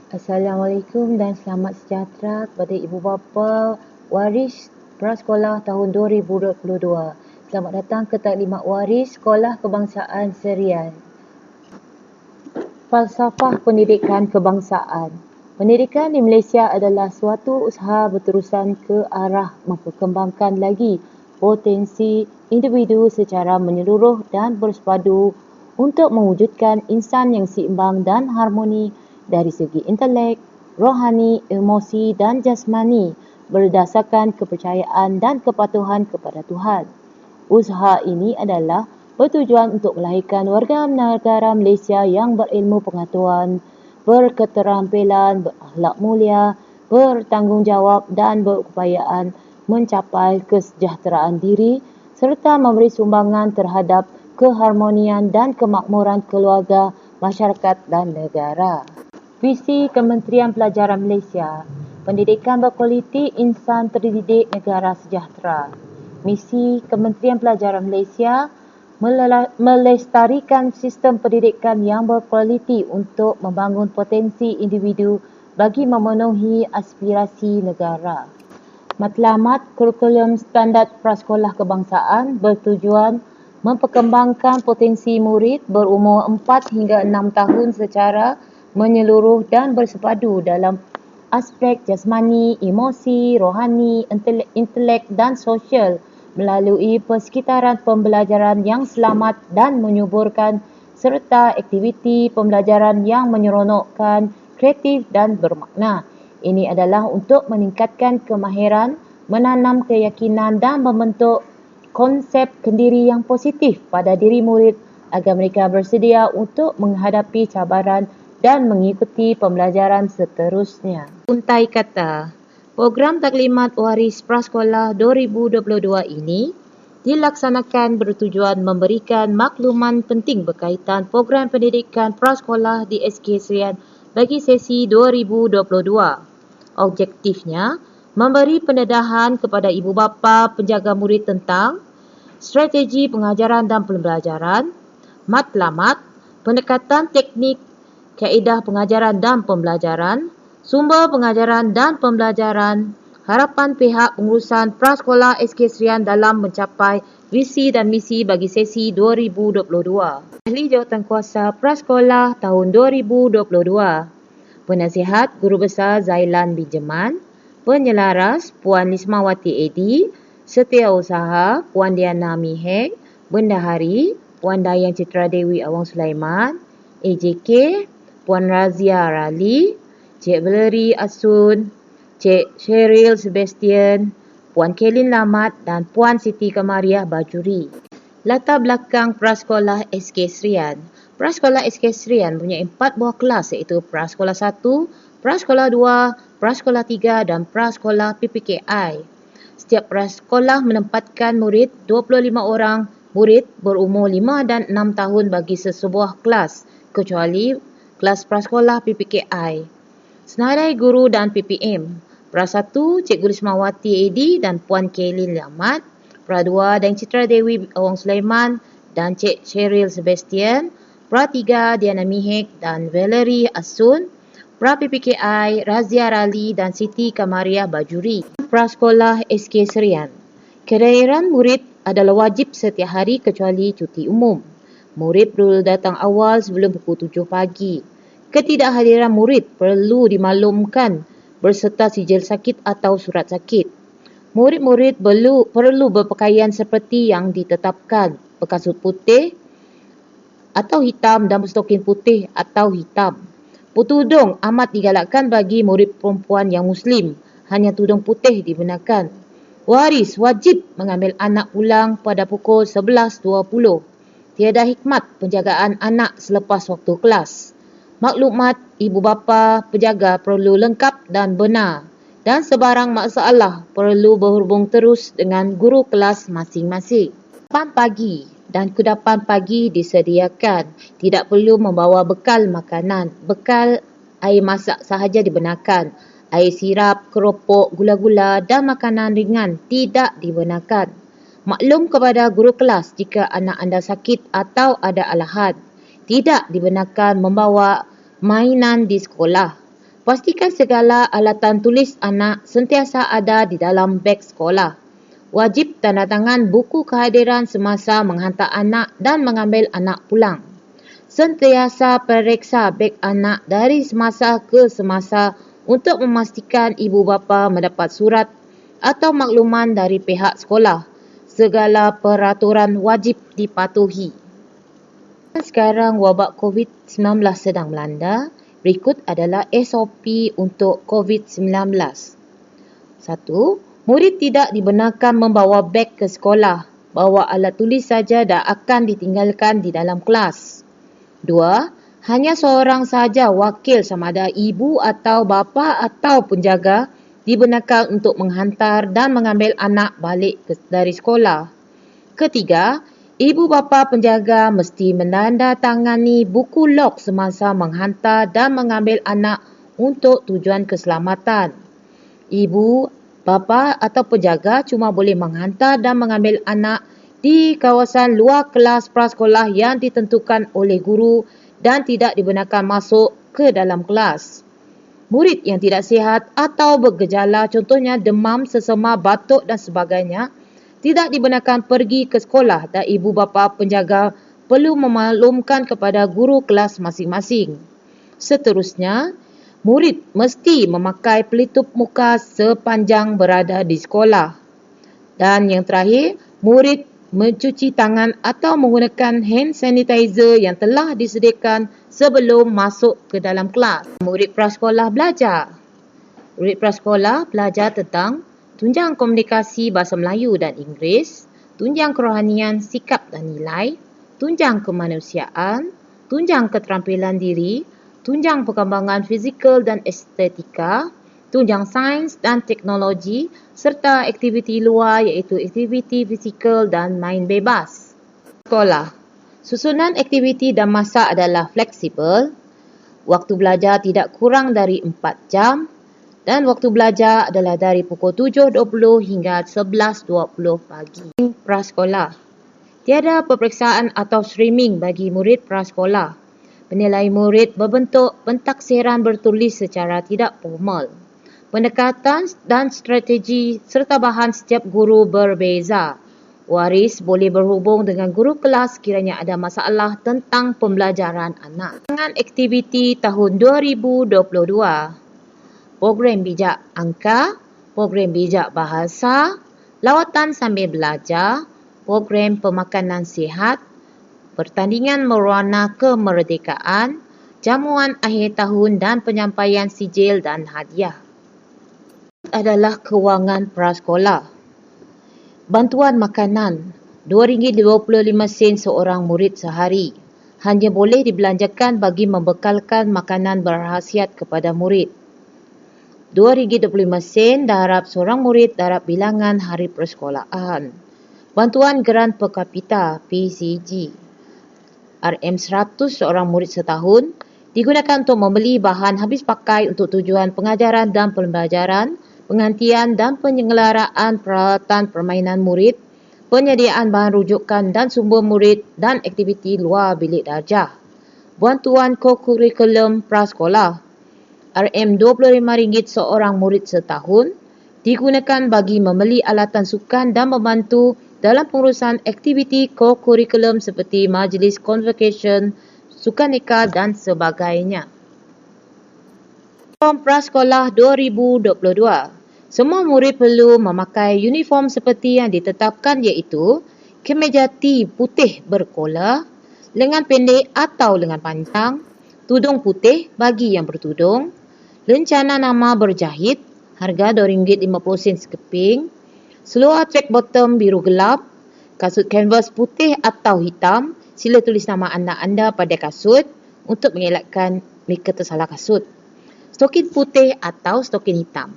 Assalamualaikum dan selamat sejahtera kepada ibu bapa waris prasekolah tahun 2022. Selamat datang ke Taklimat Waris Sekolah Kebangsaan Serian. Falsafah pendidikan kebangsaan. Pendidikan di Malaysia adalah suatu usaha berterusan ke arah memperkembangkan lagi potensi individu secara menyeluruh dan bersepadu untuk mewujudkan insan yang seimbang dan harmoni dari segi intelek, rohani, emosi dan jasmani berdasarkan kepercayaan dan kepatuhan kepada Tuhan. Usaha ini adalah bertujuan untuk melahirkan warga negara Malaysia yang berilmu pengetahuan, berketerampilan, berakhlak mulia, bertanggungjawab dan berupayaan mencapai kesejahteraan diri serta memberi sumbangan terhadap keharmonian dan kemakmuran keluarga, masyarakat dan negara. Visi Kementerian Pelajaran Malaysia, pendidikan berkualiti, insan terdidik, negara sejahtera. Misi Kementerian Pelajaran Malaysia melestarikan sistem pendidikan yang berkualiti untuk membangun potensi individu bagi memenuhi aspirasi negara. Matlamat kurikulum standard prasekolah kebangsaan bertujuan memperkembangkan potensi murid berumur 4 hingga 6 tahun secara menyeluruh dan bersepadu dalam aspek jasmani, emosi, rohani, intelek dan sosial melalui persekitaran pembelajaran yang selamat dan menyuburkan serta aktiviti pembelajaran yang menyeronokkan, kreatif dan bermakna. Ini adalah untuk meningkatkan kemahiran, menanam keyakinan dan membentuk konsep kendiri yang positif pada diri murid agar mereka bersedia untuk menghadapi cabaran dan mengikuti pembelajaran seterusnya. Untai kata, program Taklimat Waris Prasekolah 2022 ini dilaksanakan bertujuan memberikan makluman penting berkaitan program pendidikan prasekolah di SK Serian bagi sesi 2022. Objektifnya, memberi pendedahan kepada ibu bapa penjaga murid tentang strategi pengajaran dan pembelajaran, matlamat, pendekatan teknik, kaedah pengajaran dan pembelajaran, sumber pengajaran dan pembelajaran, harapan pihak pengurusan prasekolah SK Serian dalam mencapai visi dan misi bagi sesi 2022. Ahli Jawatankuasa Prasekolah tahun 2022. Penasihat Guru Besar Zailan Binjaman, Penyelaras Puan Lismawati Edi, Setiausaha Puan Diana Mihek, Bendahari Puan Dayang Citra Dewi Awang Sulaiman, AJK Puan Razia Rali, Cik Valerie Asun, Cik Cheryl Sebastian, Puan Kelin Lamat dan Puan Siti Kamariah Bajuri. Latar belakang Prasekolah SK Serian. Prasekolah SK Serian mempunyai 4 buah kelas iaitu Prasekolah 1, Prasekolah 2, Prasekolah 3 dan Prasekolah PPKI. Setiap prasekolah menempatkan murid 25 orang murid berumur 5 dan 6 tahun bagi sesebuah kelas kecuali kelas prasekolah PPKI. Senarai guru dan PPM. Pra 1, Cikgu Lismawati Edi dan Puan Kelin Lamat. Pra 2, Dayang Citra Dewi Awang Sulaiman dan Cik Cheryl Sebastian. Pra 3, Diana Mihek dan Valerie Asun. Pra PPKI, Razia Rali dan Siti Kamariah Bajuri. Prasekolah SK Serian. Kehadiran murid adalah wajib setiap hari kecuali cuti umum. Murid perlu datang awal sebelum pukul 7 pagi. Ketidakhadiran murid perlu dimaklumkan berserta sijil sakit atau surat sakit. Murid-murid perlu berpakaian seperti yang ditetapkan, berkasut putih atau hitam dan berstokin putih atau hitam. Bertudung amat digalakkan bagi murid perempuan yang Muslim, hanya tudung putih dibenarkan. Waris wajib mengambil anak pulang pada pukul 11.20. Tiada hikmat penjagaan anak selepas waktu kelas. Maklumat ibu bapa penjaga perlu lengkap dan benar dan sebarang masalah perlu berhubung terus dengan guru kelas masing-masing. Kudapan pagi dan kudapan pagi disediakan. Tidak perlu membawa bekal makanan. Bekal air masak sahaja dibenarkan. Air sirap, keropok, gula-gula dan makanan ringan tidak dibenarkan. Maklum kepada guru kelas jika anak anda sakit atau ada alahan. Tidak dibenarkan membawa mainan di sekolah. Pastikan segala alatan tulis anak sentiasa ada di dalam beg sekolah. Wajib tanda tangan buku kehadiran semasa menghantar anak dan mengambil anak pulang. Sentiasa periksa beg anak dari semasa ke semasa untuk memastikan ibu bapa mendapat surat atau makluman dari pihak sekolah. Segala peraturan wajib dipatuhi. Sekarang wabak COVID-19 sedang melanda. Berikut adalah SOP untuk COVID-19. 1. Murid tidak dibenarkan membawa beg ke sekolah. Bawa alat tulis saja dan akan ditinggalkan di dalam kelas. 2. Hanya seorang saja wakil sama ada ibu atau bapa atau penjaga dibenarkan untuk menghantar dan mengambil anak balik dari sekolah. 3. Ibu bapa penjaga mesti menandatangani buku log semasa menghantar dan mengambil anak untuk tujuan keselamatan. Ibu bapa atau penjaga cuma boleh menghantar dan mengambil anak di kawasan luar kelas prasekolah yang ditentukan oleh guru dan tidak dibenarkan masuk ke dalam kelas. Murid yang tidak sihat atau bergejala, contohnya demam, sesema, batuk dan sebagainya, tidak dibenarkan pergi ke sekolah dan ibu bapa penjaga perlu memaklumkan kepada guru kelas masing-masing. Seterusnya, murid mesti memakai pelitup muka sepanjang berada di sekolah. Dan yang terakhir, murid mencuci tangan atau menggunakan hand sanitizer yang telah disediakan sebelum masuk ke dalam kelas. Murid prasekolah belajar. Murid prasekolah belajar tentang tunjang komunikasi bahasa Melayu dan Inggeris, tunjang kerohanian, sikap dan nilai, tunjang kemanusiaan, tunjang keterampilan diri, tunjang perkembangan fizikal dan estetika, tunjang sains dan teknologi, serta aktiviti luar iaitu aktiviti fizikal dan main bebas. Sekolah. Susunan aktiviti dan masa adalah fleksibel. Waktu belajar tidak kurang dari 4 jam. Dan waktu belajar adalah dari pukul 7.20 hingga 11.20 pagi. Prasekolah. Tiada peperiksaan atau streaming bagi murid prasekolah. Penilaian murid berbentuk pentaksiran bertulis secara tidak formal. Pendekatan dan strategi serta bahan setiap guru berbeza. Waris boleh berhubung dengan guru kelas sekiranya ada masalah tentang pembelajaran anak. Dengan aktiviti tahun 2022. Program bijak angka, program bijak bahasa, lawatan sambil belajar, program pemakanan sihat, pertandingan merwana kemerdekaan, jamuan akhir tahun dan penyampaian sijil dan hadiah. Adalah kewangan prasekolah. Bantuan makanan RM2.25 seorang murid sehari. Hanya boleh dibelanjakan bagi membekalkan makanan berkhasiat kepada murid. RM2.25 darab seorang murid darab bilangan hari persekolahan. Bantuan geran per kapita PCG RM100 seorang murid setahun digunakan untuk membeli bahan habis pakai untuk tujuan pengajaran dan pembelajaran, pengantian dan penyelenggaraan peralatan permainan murid, penyediaan bahan rujukan dan sumber murid dan aktiviti luar bilik darjah. Bantuan kokurikulum prasekolah RM25 seorang murid setahun digunakan bagi membeli alatan sukan dan membantu dalam pengurusan aktiviti kokurikulum seperti majlis convocation, sukaneka dan sebagainya. Uniform prasekolah 2022. Semua murid perlu memakai uniform seperti yang ditetapkan iaitu kemeja T putih berkola, lengan pendek atau lengan panjang, tudung putih bagi yang bertudung, lencana nama berjahit, harga RM2.50 sekeping, seluar track bottom biru gelap, kasut kanvas putih atau hitam, sila tulis nama anak anda pada kasut untuk mengelakkan mereka tersalah kasut. Stokin putih atau stokin hitam.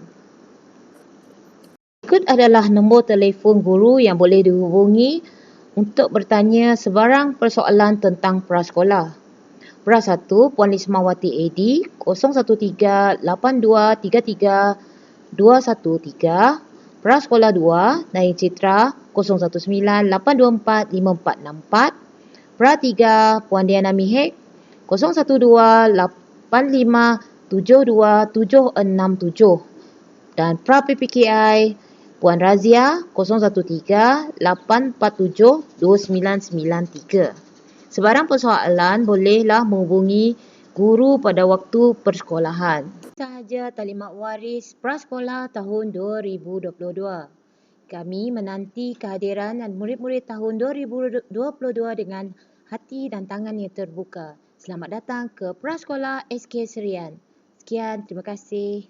Berikut adalah nombor telefon guru yang boleh dihubungi untuk bertanya sebarang persoalan tentang prasekolah. Pras 1 Puan Ismawati AD 013-8233-213. Prasekolah 2 Naim Citra 019-824-5464. Pra 3 Puan Diana Mihek 012-85 7277 dan pra-PPKI Puan Razia 013-847-2993. Sebarang persoalan bolehlah menghubungi guru pada waktu persekolahan. Sahaja Taklimat Waris Prasekolah tahun 2022. Kami menanti kehadiran murid-murid tahun 2022 dengan hati dan tangan yang terbuka. Selamat datang ke Prasekolah SK Serian. Sekian, terima kasih.